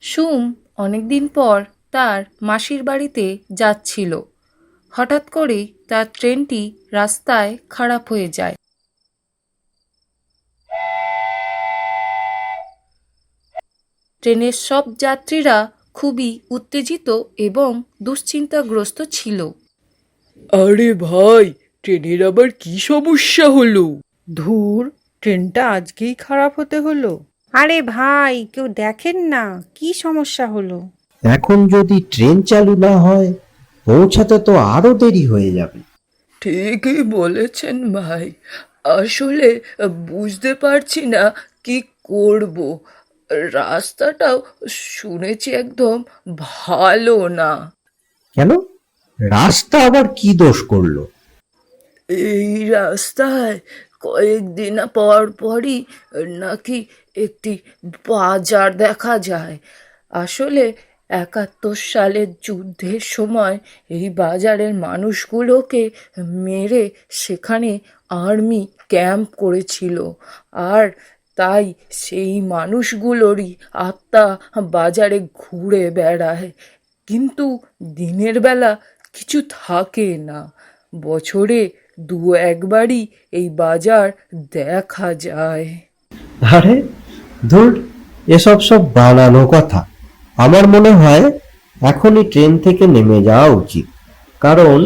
Sum অনেকদিন পর তার মাসির বাড়িতে যাচ্ছিল। হঠাৎ করেই তার ট্রেনটি রাস্তায় খারাপ হয়ে যায়। ট্রেনের সব যাত্রীরা খুবই উত্তেজিত এবং দুশ্চিন্তাগ্রস্ত ছিল। আরে ভাই, ট্রেনের আবার কি সমস্যা হলো? ধুর, ট্রেনটা আজকেই খারাপ হতে হলো। আরে ভাই, কেউ দেখেন না কি সমস্যা হলো। এখন যদি ট্রেন চালু না হয় পৌঁছাতে তো আরো দেরি হয়ে যাবে। ঠিকই বলেছেন ভাই। আসলে বুঝতে পারছি না কি করব। রাস্তাটাও শুনেছি একদম ভালো না। কেন? রাস্তা আবার কি দোষ করলো? এই রাস্তায় কয়েকদিন পর পরই নাকি একটি বাজার দেখা যায়। আসলে 71 সালের যুদ্ধের সময় এই বাজারের মানুষগুলোকে মেরে সেখানে আর্মি ক্যাম্প করেছিল। আর তাই সেই মানুষগুলোরই আত্মা বাজারে ঘুরে বেড়ায়, কিন্তু দিনের বেলা কিছু থাকে না। বছরে দু একবারই এই বাজার দেখা যায়। আরে ধুর, এসব সব বানানো কথা। আমার মনে হয় এখনই ট্রেন থেকে নেমে যাওয়া উচিত, কারণ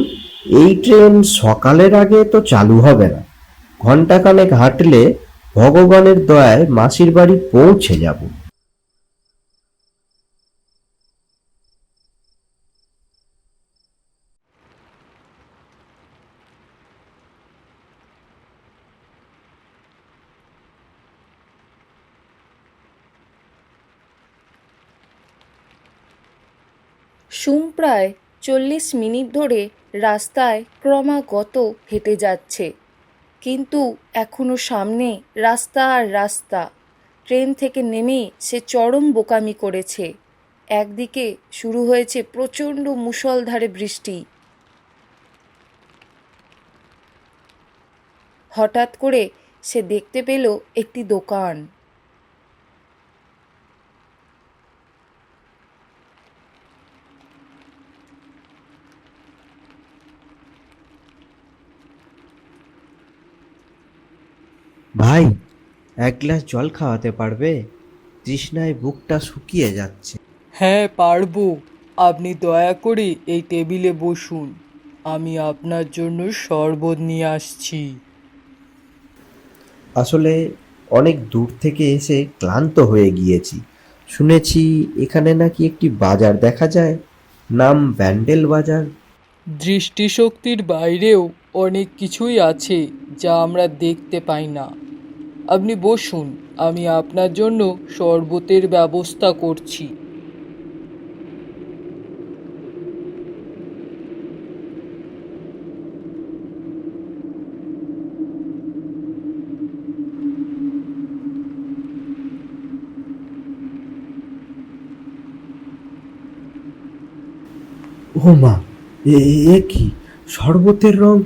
এই ট্রেন সকালের আগে তো চালু হবে না। ঘন্টাখানেক হাঁটলে ভগবানের দয়ায় মাসির বাড়ি পৌঁছে যাব। সুম প্রায় 40 মিনিট ধরে রাস্তায় ক্রমাগত হেঁটে যাচ্ছে, কিন্তু এখনো সামনে রাস্তা আর রাস্তা। ট্রেন থেকে নেমেই সে চরম বোকামি করেছে। একদিকে শুরু হয়েছে প্রচণ্ড মুষলধারে বৃষ্টি। হঠাৎ করে সে দেখতে পেল একটি দোকান। ভাই, এক গ্লাস জল খাওয়াতে পারবে? তৃষ্ণায় বুকটা শুকিয়ে যাচ্ছে। হ্যাঁ, পারবো। আপনি দয়া করে এই টেবিলে বসুন, আমি আপনার জন্য শরবত নিয়ে আসছি। আসলে অনেক দূর থেকে এসে ক্লান্ত হয়ে গিয়েছি। শুনেছি এখানে নাকি একটি বাজার দেখা যায়, নাম ব্যান্ডেল বাজার। দৃষ্টিশক্তির বাইরেও অনেক কিছুই আছে যা আমরা দেখতে পাই না। আপনি বসুন, আমি আপনার জন্য শরবতের ব্যবস্থা করছি। ও মা, এ কি? শরবতের রং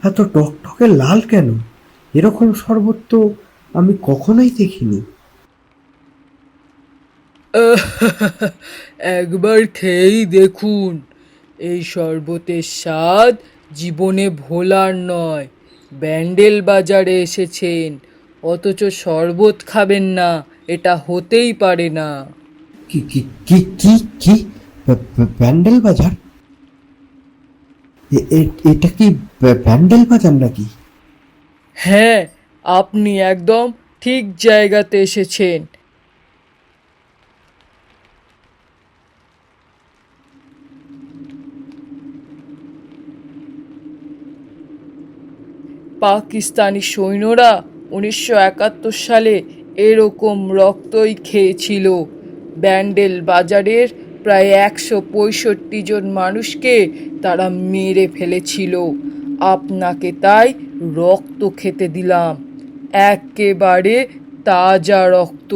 এত টকটকে লাল কেন? এরকম শরবত তো আমি কখনোই দেখিনি। একবার খেয়েই দেখুন। এই শরবতের স্বাদ জীবনে ভোলার নয়। ব্যান্ডেল বাজারে এসেছেন অথচ শরবত খাবেন না, এটা হতেই পারে না। কি কি কি কি কি ব্যান্ডেল বাজার? এটা কি ব্যান্ডেল বাজার নাকি? হ্যাঁ, আপনি একদম ঠিক জায়গাতে এসেছেন। পাকিস্তানি সৈন্যরা 1971 সালে এরকম রক্তই খেয়েছিল। ব্যান্ডেল বাজারের প্রায় 165 জন মানুষকে তারা মেরে ফেলেছিল। আপনাকে তাই রক্ত খেতে দিলাম, একেবারে তাজা রক্ত।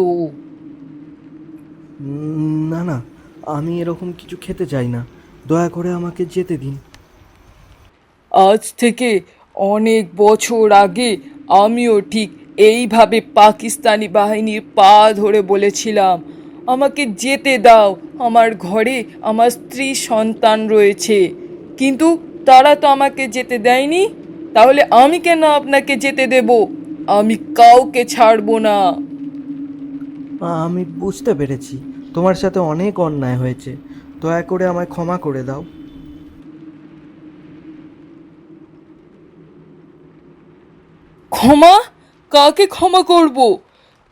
না না, আমি এরকম কিছু খেতে চাই না। দয়া করে আমাকে যেতে দিন। আজ থেকে অনেক বছর আগে আমিও ঠিক এইভাবে পাকিস্তানি বাহিনীর পা ধরে বলেছিলাম, আমাকে যেতে দাও, আমার ঘরে আমার স্ত্রী সন্তান রয়েছে। কিন্তু তারা তো আমাকে যেতে দেয়নি, তাহলে আমি কেন আপনাকে যেতে দেব? আমি কাউকে ছাড়বো না। আমি বুঝতে পেরেছি তোমার সাথে অনেক অন্যায় হয়েছে, দয়া করে আমায় ক্ষমা করে দাও। ক্ষমা? কাকে ক্ষমা করব?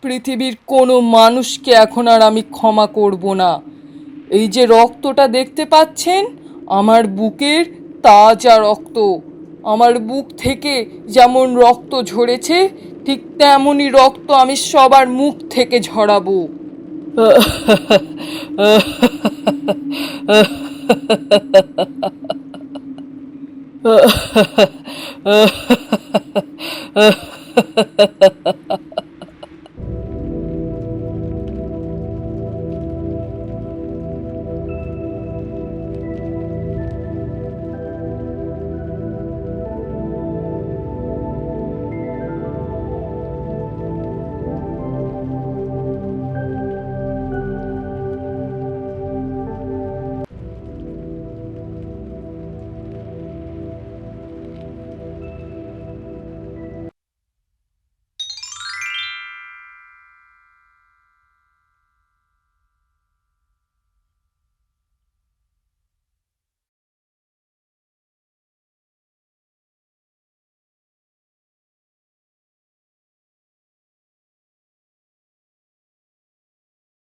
পৃথিবীর কোনো মানুষকে এখন আর আমি ক্ষমা করব না। এই যে রক্তটা দেখতে পাচ্ছেন, আমার বুকের তাজা রক্ত। আমার বুক থেকে যেমন রক্ত ঝরেছে, ঠিক তেমনই রক্ত আমি সবার মুখ থেকে ঝরাবো।